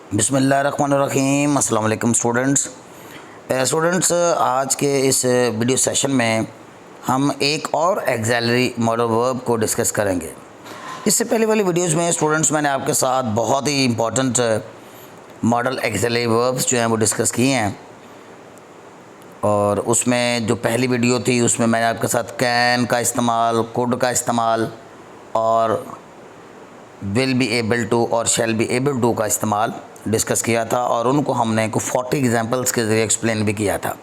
बिस्मिल्लाहिर्रहमानिर्रहीम। अस्सलाम वालेकुम स्टूडेंट्स। आज के इस वीडियो सेशन में हम एक और एक्सिलरी मॉडल वर्ब को डिस्कस करेंगे। इससे पहले वाली वीडियोस में स्टूडेंट्स मैंने आपके साथ बहुत ही इम्पोर्टेंट मॉडल एक्सिलरी वर्ब्स जो हैं वो डिस्कस किए हैं, और उसमें जो पहली वीडियो थी उसमें मैंने आपके साथ कैन का इस्तेमाल, कुड का इस्तेमाल और विल बी एबल टू और शैल बी एबल टू का इस्तेमाल डिस्कस किया था, और उनको हमने को 40 एग्जांपल्स के ज़रिए एक्सप्लेन भी किया था।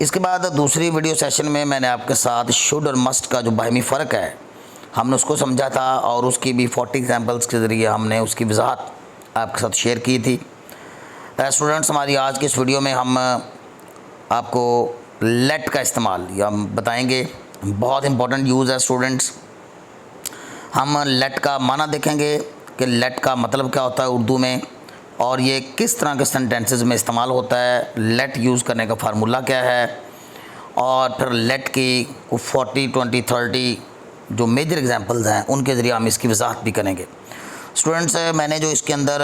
इसके बाद दूसरी वीडियो सेशन में मैंने आपके साथ शुड और मस्ट का जो बाहमी फ़र्क है हमने उसको समझा था, और उसकी भी 40 एग्जांपल्स के ज़रिए हमने उसकी वजाहत आपके साथ शेयर की थी। स्टूडेंट्स, हमारी आज की इस वीडियो में हम आपको लेट का इस्तेमाल या बताएंगे। बहुत इंपॉर्टेंट यूज़ है स्टूडेंट्स। हम लेट का माना देखेंगे कि लेट का मतलब क्या होता है उर्दू में, और ये किस तरह के सेंटेंसेस में इस्तेमाल होता है, लेट यूज़ करने का फार्मूला क्या है, और फिर लेट की 40, 20, 30 जो मेजर एग्जांपल्स हैं उनके ज़रिए हम इसकी वजाहत भी करेंगे। स्टूडेंट्स, मैंने जो इसके अंदर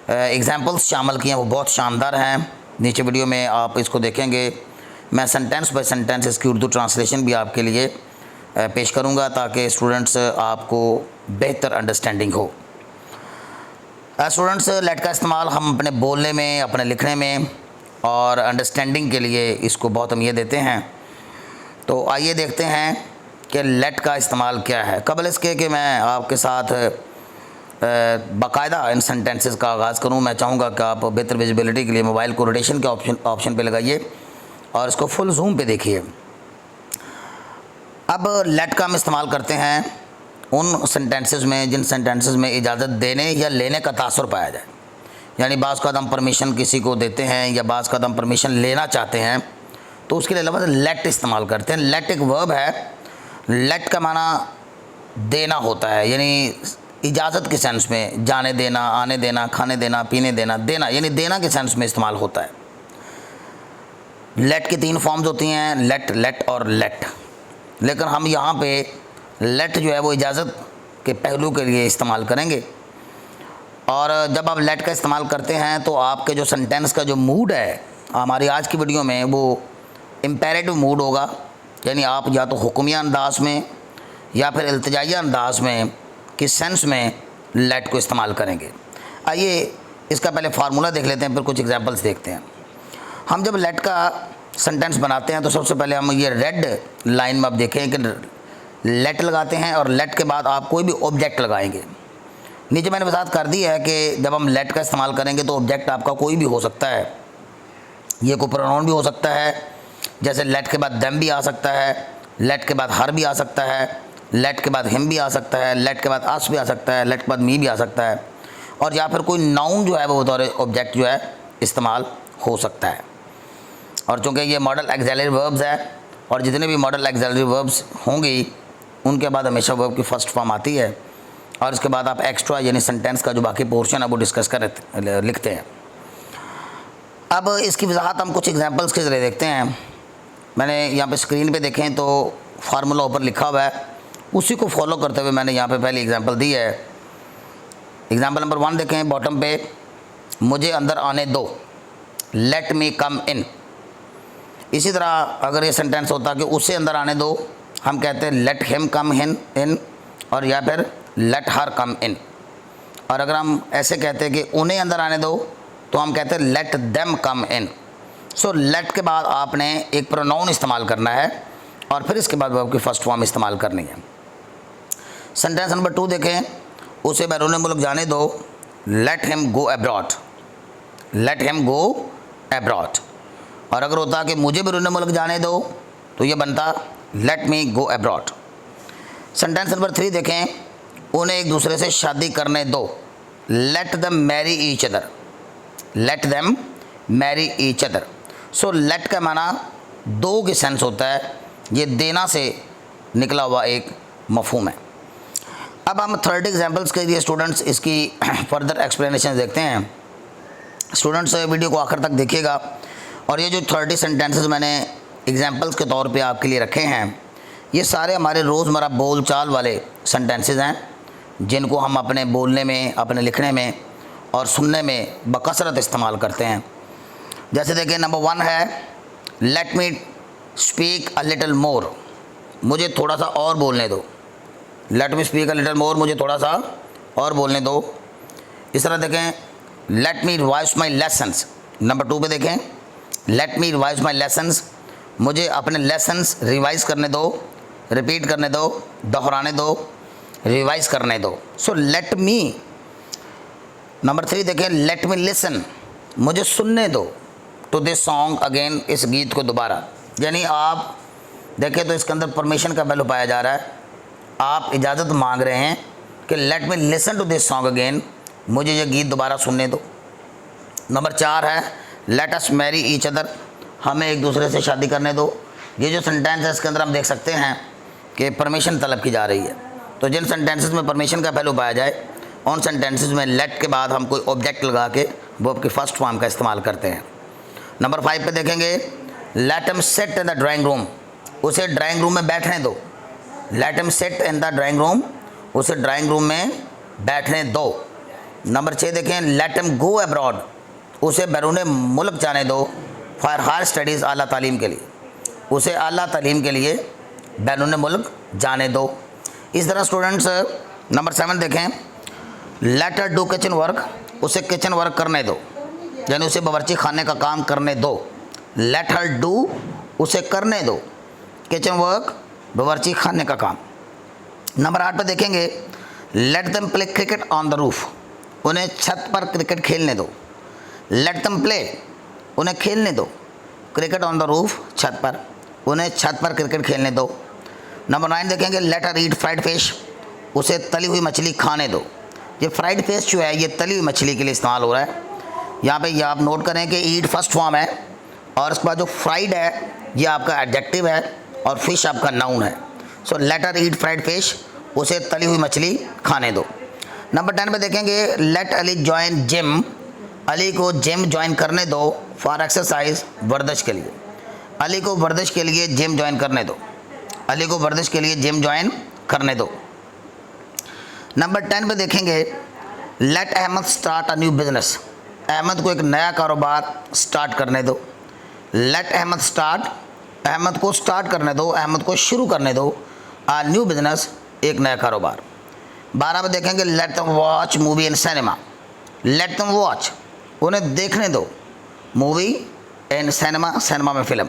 एग्जांपल्स शामिल किए हैं वो बहुत शानदार हैं। नीचे वीडियो में आप इसको देखेंगे। मैं सेंटेंस बाय सेंटेंस इसकी उर्दू ट्रांसलेशन भी आपके लिए पेश करूंगा ताकि स्टूडेंट्स आपको बेहतर अंडरस्टैंडिंग हो। स्टूडेंट्स, लेट का इस्तेमाल हम अपने बोलने में, अपने लिखने में और अंडरस्टैंडिंग के लिए इसको बहुत अहमियत देते हैं। तो आइए देखते हैं कि लेट का इस्तेमाल क्या है। कबल इसके कि मैं आपके साथ बाकायदा इन सेंटेंसेस का आगाज़ करूं, मैं चाहूँगा कि आप बेहतर विजिबिलिटी के लिए मोबाइल को रोटेशन के ऑप्शन पे लगाइए और इसको फुल जूम पे देखिए। अब लेट का हम इस्तेमाल करते हैं उन सेंटेंसेस में जिन सेंटेंसेस में इजाज़त देने या लेने का तासुर पाया जाए। यानी बाज़ का हम परमिशन किसी को देते हैं या बाज़ का हम परमिशन लेना चाहते हैं तो उसके लिए लफ्ज़ लेट इस्तेमाल करते हैं। लेट एक वर्ब है। लेट का माना देना होता है, यानी इजाज़त के सेंस में, जाने देना, आने देना, खाने देना, पीने देना, देना यानी देना के सेंस में इस्तेमाल होता है। लेट की 3 फॉर्म्स होती हैं, लेट, लेट और लेट। लेकिन हम यहाँ पे लेट जो है वो इजाज़त के पहलू के लिए इस्तेमाल करेंगे। और जब आप लेट का इस्तेमाल करते हैं तो आपके जो सेंटेंस का जो मूड है हमारी आज की वीडियो में वो इम्पेरेटिव मूड होगा, यानी आप या तो हुक्मिया अंदाज में या फिर इल्तिजाइया अंदाज में किस सेंस में लेट को इस्तेमाल करेंगे। आइए इसका पहले फार्मूला देख लेते हैं, फिर कुछ एग्जांपल्स देखते हैं। हम जब लेट का सेंटेंस बनाते हैं तो सबसे पहले हम ये रेड लाइन में आप देखें कि लेट लगाते हैं, और लेट के बाद आप कोई भी ऑब्जेक्ट लगाएंगे। नीचे मैंने वजाहत कर दी है कि जब हम लेट का इस्तेमाल करेंगे तो ऑब्जेक्ट आपका कोई भी हो सकता है। ये कोई प्रोनाउन भी हो सकता है, जैसे लेट के बाद देम भी आ सकता है, लेट के बाद हर भी आ सकता है, लेट के बाद हिम भी आ सकता है, लेट के बाद अस भी आ सकता है, लेट के बाद मी भी आ सकता है, और या फिर कोई नाउन जो है वो बतौर ऑब्जेक्ट जो है इस्तेमाल हो सकता है। और चूँकि ये मॉडल एक्सिलरी वर्ब्स है, और जितने भी मॉडल एक्सिलरी वर्ब्स होंगी उनके बाद हमेशा वर्ब की फ़र्स्ट फॉर्म आती है, और इसके बाद आप एक्स्ट्रा यानी सेंटेंस का जो बाकी पोर्शन है वो डिस्कस कर लिखते हैं। अब इसकी वजाहत हम कुछ एग्जांपल्स के ज़रिए देखते हैं। मैंने यहाँ पे स्क्रीन पे देखें तो फार्मूला ऊपर लिखा हुआ है, उसी को फॉलो करते हुए मैंने यहाँ पे पहली एग्जांपल दी है। एग्जांपल नंबर 1 देखें बॉटम पे, मुझे अंदर आने दो, लेट मी कम इन। इसी तरह अगर ये सेंटेंस होता कि उसे अंदर आने दो, हम कहते हैं लेट हिम कम इन, और या फिर लेट हर कम इन। और अगर हम ऐसे कहते हैं कि उन्हें अंदर आने दो तो हम कहते हैं लेट देम कम इन। सो लेट के बाद आपने एक प्रोनाउन इस्तेमाल करना है और फिर इसके बाद वर्ब की फ़र्स्ट फॉर्म इस्तेमाल करनी है। सेंटेंस नंबर 2 देखें, उसे बैरून मुल्क जाने दो, let him go abroad, let him go abroad. और अगर होता कि मुझे बैरून मुल्क जाने दो तो ये बनता let me go abroad. Sentence number 3 देखें, उन्हें एक दूसरे से शादी करने दो, let them marry each other, let them marry each other. So let का माना दो के सेंस होता है, ये देना से निकला हुआ एक मफहूम है। अब हम 30 एग्जांपल्स के लिए स्टूडेंट्स इसकी फर्दर एक्सप्लेनेशन देखते हैं। स्टूडेंट्स वीडियो को आखिर तक देखिएगा, और ये जो 30 सेंटेंसेस मैंने एग्जांपल्स के तौर पे आपके लिए रखे हैं ये सारे हमारे रोज़मर्रा बोल चाल वाले सेंटेंसेस हैं जिनको हम अपने बोलने में, अपने लिखने में और सुनने में बकसरत इस्तेमाल करते हैं। जैसे देखिए नंबर 1 है let me speak a little more, मुझे थोड़ा सा और बोलने दो। Let me speak a little more, मुझे थोड़ा सा और बोलने दो। इस तरह देखें लेट मी रिवाइज माई लेसन्स। नंबर 2 पे देखें लेट मी रिवाइज माई लेसन्स, मुझे अपने लेसन्स रिवाइज करने दो, रिपीट करने दो, दोहराने दो, रिवाइज करने दो। सो लेट मी। नंबर 3 देखें लेट मी लिसन, मुझे सुनने दो टू दिस सॉन्ग अगेन, इस गीत को दोबारा। यानी आप देखें तो इसके अंदर परमिशन का वैल्यू पाया जा रहा है। आप इजाज़त मांग रहे हैं कि let me listen to this song again, मुझे ये गीत दोबारा सुनने दो। नंबर 4 है let us marry each other, हमें एक दूसरे से शादी करने दो। ये जो सेंटेंस है इसके अंदर हम देख सकते हैं कि परमिशन तलब की जा रही है। तो जिन सेंटेंसेस में परमिशन का वैल्यू पाया जाए उन सेंटेंसेस में लेट के बाद हम कोई ऑब्जेक्ट लगा के वो आपकी फर्स्ट फॉर्म का इस्तेमाल करते हैं। नंबर 5 पे देखेंगे let him sit in the drawing room, उसे ड्राइंग रूम में बैठने दो। Let him sit in the drawing room, उसे ड्राइंग रूम में बैठने दो। नंबर 6 देखें लेट हिम गो अब्रॉड, उसे बैरून मुल्क जाने दो फॉर हायर स्टडीज़, आला तालीम के लिए, उसे आला तालीम के लिए बैरून मुल्क जाने दो। इस तरह स्टूडेंट्स नंबर 7 देखें let her do kitchen work, उसे किचन वर्क करने दो, यानी उसे बावर्ची खाने का काम करने दो। लेट हर डू, उसे करने दो किचन वर्क, बावर्ची खाने का काम। नंबर 8 पे देखेंगे let them play cricket on the roof, उन्हें छत पर क्रिकेट खेलने दो। लेट देम प्ले, उन्हें खेलने दो क्रिकेट ऑन द रूफ, छत पर, उन्हें छत पर क्रिकेट खेलने दो। नंबर 9 देखेंगे लेट हर ईट फ्राइड फिश, उसे तली हुई मछली खाने दो। ये फ्राइड फिश जो है ये तली हुई मछली के लिए इस्तेमाल हो रहा है। यहाँ पे ये आप नोट करें कि ईट फर्स्ट फॉर्म है और उसके बाद जो फ्राइड है ये आपका एडजेक्टिव है और फिश आपका नाउन है। सो लेट हर ईट फ्राइड फिश, उसे तली हुई मछली खाने दो। नंबर 10 पे देखेंगे let Ali join gym, Ali को जिम ज्वाइन करने दो फॉर एक्सरसाइज, वर्जिश के लिए। अली को वर्जिश के लिए जिम ज्वाइन करने दो, अली को वर्जिश के लिए जिम ज्वाइन करने दो। नंबर 10 पे देखेंगे let Ahmed start a new business, Ahmed को एक नया कारोबार स्टार्ट करने दो। लेट अहमद स्टार्ट, अहमद को स्टार्ट करने दो, अहमद को शुरू करने दो अ न्यू बिजनेस, एक नया कारोबार। 12 पे देखेंगे let them watch movie in cinema, let them watch, उन्हें देखने दो मूवी इन सिनेमा, सिनेमा में फ़िल्म।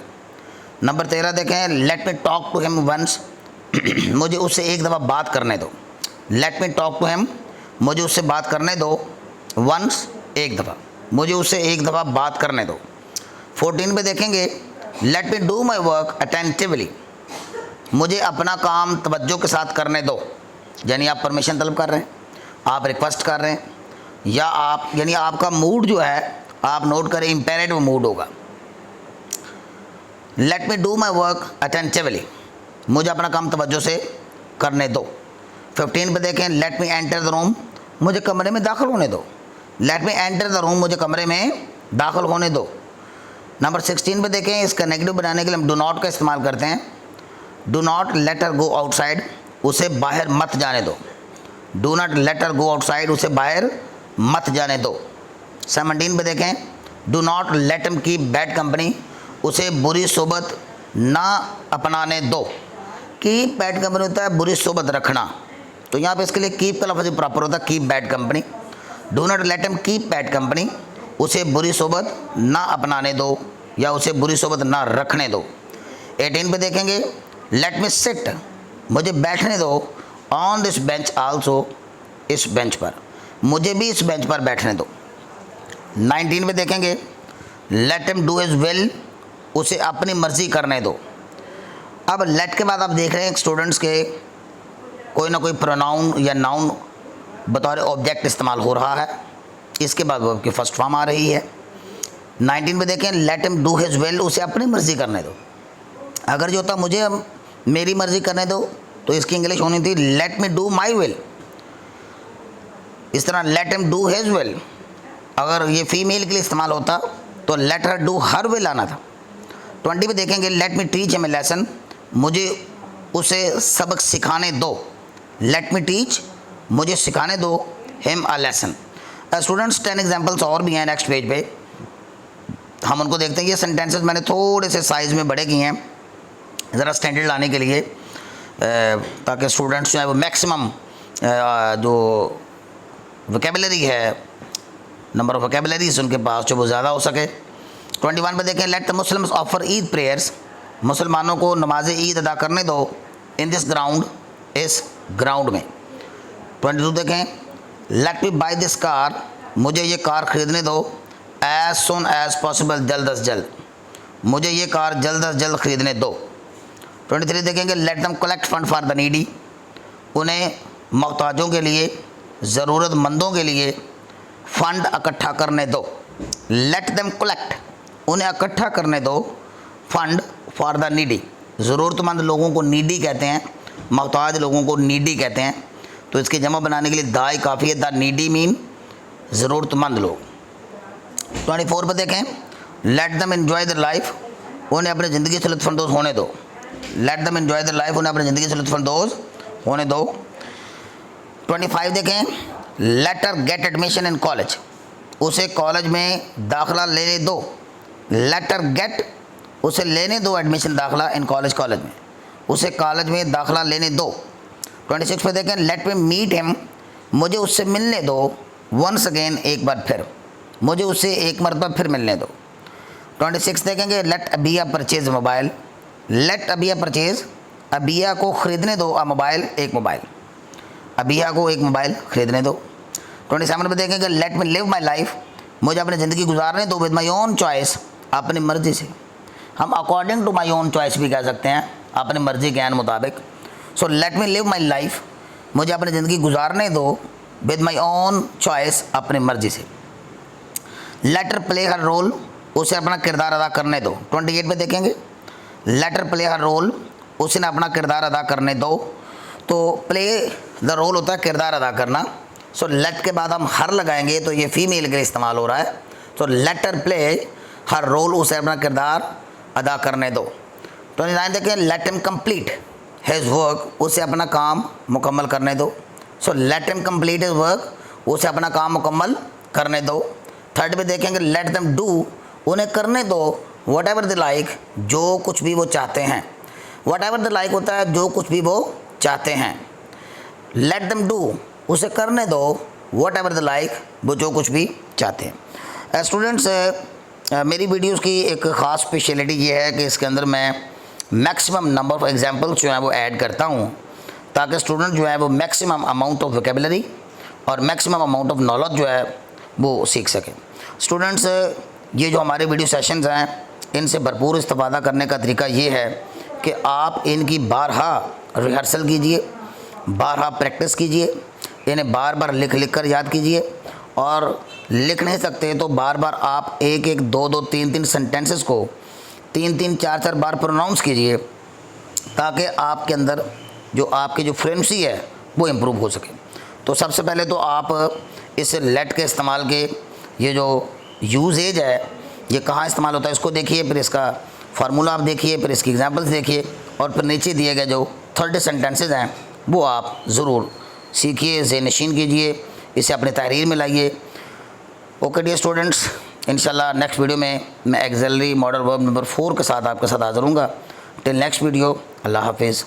नंबर 13 देखें let me talk to him once, मुझे उससे एक दफ़ा बात करने दो। Let me talk to him, मुझे उससे बात करने दो, वंस, एक दफ़ा, मुझे उससे एक दफ़ा बात करने दो। 14 पे देखेंगे let me do my work attentively, मुझे अपना काम तवज्जो के साथ करने दो। यानी आप परमिशन तलब कर रहे हैं, आप रिक्वेस्ट कर रहे हैं, या आप यानी आपका मूड जो है आप नोट करें इम्पेरेटिव मूड होगा। Let me do my work attentively, मुझे अपना काम तवज्जो से करने दो। 15 पे देखें let me enter the room, मुझे कमरे में दाखिल होने दो। Let me enter the room, मुझे कमरे में दाखिल होने दो। नंबर 16 पे देखें इसका नेगेटिव बनाने के लिए हम डू नॉट का इस्तेमाल करते हैं। Do not let her go outside, उसे बाहर मत जाने दो। Do not let her go outside, उसे बाहर मत जाने दो। 17 पे देखें do not let him keep bad company, उसे बुरी सोबत ना अपनाने दो। कीप बैड कंपनी होता है बुरी सोबत रखना, तो यहाँ पे इसके लिए कीप का लफ्ज़ प्रॉपर होता है keep bad company. Do not let him keep bad company, उसे बुरी सोबत ना अपनाने दो या उसे बुरी सोबत ना रखने दो। 18 पे देखेंगे लेट मी सिट, मुझे बैठने दो ऑन दिस बेंच आल्सो, इस बेंच पर, मुझे भी इस बेंच पर बैठने दो। 19 पे देखेंगे let him do his will, उसे अपनी मर्ज़ी करने दो। अब लेट के बाद आप देख रहे हैं स्टूडेंट्स के कोई ना कोई प्रोनाउन या नाउन बतौर ऑब्जेक्ट इस्तेमाल हो रहा है, इसके बाद वर्ब की फर्स्ट फॉर्म आ रही है। 19 पे देखें let him do his will, उसे अपनी मर्ज़ी करने दो। अगर जो होता मुझे मेरी मर्ज़ी करने दो तो इसकी इंग्लिश होनी थी let me do my will. इस तरह let him do his will, अगर ये फीमेल के लिए इस्तेमाल होता तो let her do her will आना था। 20 पे देखेंगे let me teach him a lesson, मुझे उसे सबक सिखाने दो। लेट मी टीच, मुझे सिखाने दो him a lesson. Students 10 examples और भी हैं नेक्स्ट पेज पे, हम उनको देखते हैं। ये सेंटेंसेस मैंने थोड़े से साइज़ में बड़े किए हैं ज़रा स्टैंडर्ड लाने के लिए, ताकि स्टूडेंट्स जो है वो मैक्सिमम जो वोकेबलरी है, नंबर ऑफ वोकेबलरीज उनके पास जो वो ज़्यादा हो सके। 21 पे देखें, let the Muslims offer Eid prayers, मुसलमानों को नमाज ईद अदा करने दो, इन दिस ग्राउंड, इस ग्राउंड में। 22 देखें, let me by this car, मुझे ये कार ख़रीदने दो, एज सुन एज पॉसिबल, जल्द अज जल्द, मुझे ये कार जल्द अज जल्द ख़रीदने दो। 23 देखेंगे, let them collect fund for the needy, उन्हें मोहताजों के लिए, ज़रूरतमंदों के लिए फ़ंड इकट्ठा करने दो। लेट दम कलेक्ट, उन्हें इकट्ठा करने दो, फ़ंड फॉर द नीडी, ज़रूरतमंद लोगों को नीडी कहते हैं, मोहताज लोगों को नीडी कहते हैं, तो इसकी जमा बनाने के लिए दाई काफ़ी है, द नीडी मीन ज़रूरतमंद लोग। 24 पर देखें, let them enjoy the life, उन्हें अपनी ज़िंदगी से लुत्फ़अंदोज़ होने दो। Let them enjoy the life, उन्हें अपनी ज़िंदगी से लुत्फ़अंदोज़ होने दो। 25 देखें, let her get admission in college, उसे कॉलेज में दाखिला लेने दो। लेटर गेट, उसे लेने दो एडमिशन, दाखिला, इन कॉलेज, कॉलेज में, उसे कॉलेज में दाखिला लेने दो। 26 पे देखें, लेट मी मीट हिम, मुझे उससे मिलने दो, वंस अगेन, एक बार फिर, मुझे उससे एक मरतबा फिर मिलने दो। 26 देखेंगे, let Abiya purchase mobile, let Abiya purchase, Abiya को ख़रीदने दो, अ मोबाइल, एक मोबाइल, अबिया को एक मोबाइल ख़रीदने दो। 27 में देखेंगे, late me live my life, मुझे अपनी ज़िंदगी गुजारने दो, विद माई ओन चॉइस, अपनी मर्ज़ी से, हम according to my own choice भी कह सकते हैं, अपनी मर्ज़ी के मुताबिक। So let me live my life, मुझे अपनी ज़िंदगी गुजारने दो, विद माई ओन चॉइस, अपनी मर्ज़ी से। लेटर प्ले हर रोल, उसे अपना किरदार अदा करने दो। 28 पे देखेंगे, लेटर प्ले हर रोल, उसे ना अपना किरदार अदा करने दो, तो प्ले द रोल होता है किरदार अदा करना। सो लेट के बाद हम हर लगाएंगे तो ये फीमेल के लिए इस्तेमाल हो रहा है। तो लेटर प्ले हर रोल, उसे अपना किरदार अदा करने दो। 29 देखें, let him complete his work, उसे अपना काम मुकम्मल करने दो। So let him complete his work, उसे अपना काम मुकम्मल करने दो। 30 पे देखेंगे, लेट देम डू, उन्हें करने दो, वट एवर द लाइक, जो कुछ भी वो चाहते हैं। वट एवर द लाइक होता है जो कुछ भी वो चाहते हैं। लेट देम डू, उसे करने दो, वट एवर द लाइक, वो जो कुछ भी चाहते हैं। स्टूडेंट्स, मेरी वीडियोस की एक ख़ास स्पेशलिटी ये है कि इसके अंदर मैं मैक्सिमम नंबर ऑफ़ एग्जांपल्स जो हैं वो ऐड करता हूँ, ताकि स्टूडेंट जो है वो मैक्सिमम अमाउंट ऑफ वोकेबलरी और मैक्सिमम अमाउंट ऑफ नॉलेज जो है वो सीख सकें। स्टूडेंट्स, ये जो हमारे वीडियो सेशंस हैं, इनसे भरपूर इस्तेफ़ादा करने का तरीका ये है कि आप इनकी बारहा रिहर्सल कीजिए, बारहा प्रैक्टिस कीजिए, इन्हें बार बार लिख लिख कर याद कीजिए, और लिख नहीं सकते तो बार बार आप एक एक, दो दो, तीन तीन सेंटेंसेस को 3-3, 4-4 बार प्रोनाउंस कीजिए, ताकि आपके अंदर जो आपकी जो फ्लुएंसी है वो इम्प्रूव हो सके। तो सबसे पहले तो आप इस लेट के इस्तेमाल के ये जो यूजेज है ये कहाँ इस्तेमाल होता है इसको देखिए, फिर इसका फार्मूला आप देखिए, फिर इसकी एग्जांपल्स देखिए, और फिर नीचे दिए गए जो 30 सेंटेंसेस हैं वो आप ज़रूर सीखिए, ज़हन-नशीन कीजिए, इसे अपने तहरीर में लाइए। ओके डियर स्टूडेंट्स, इंशाल्लाह नेक्स्ट वीडियो में मैं एक्सिलरी मॉडल वर्ब नंबर 4 के साथ आपके साथ हाज़िर हूँगा। टिल नेक्स्ट वीडियो, अल्लाह हाफिज़।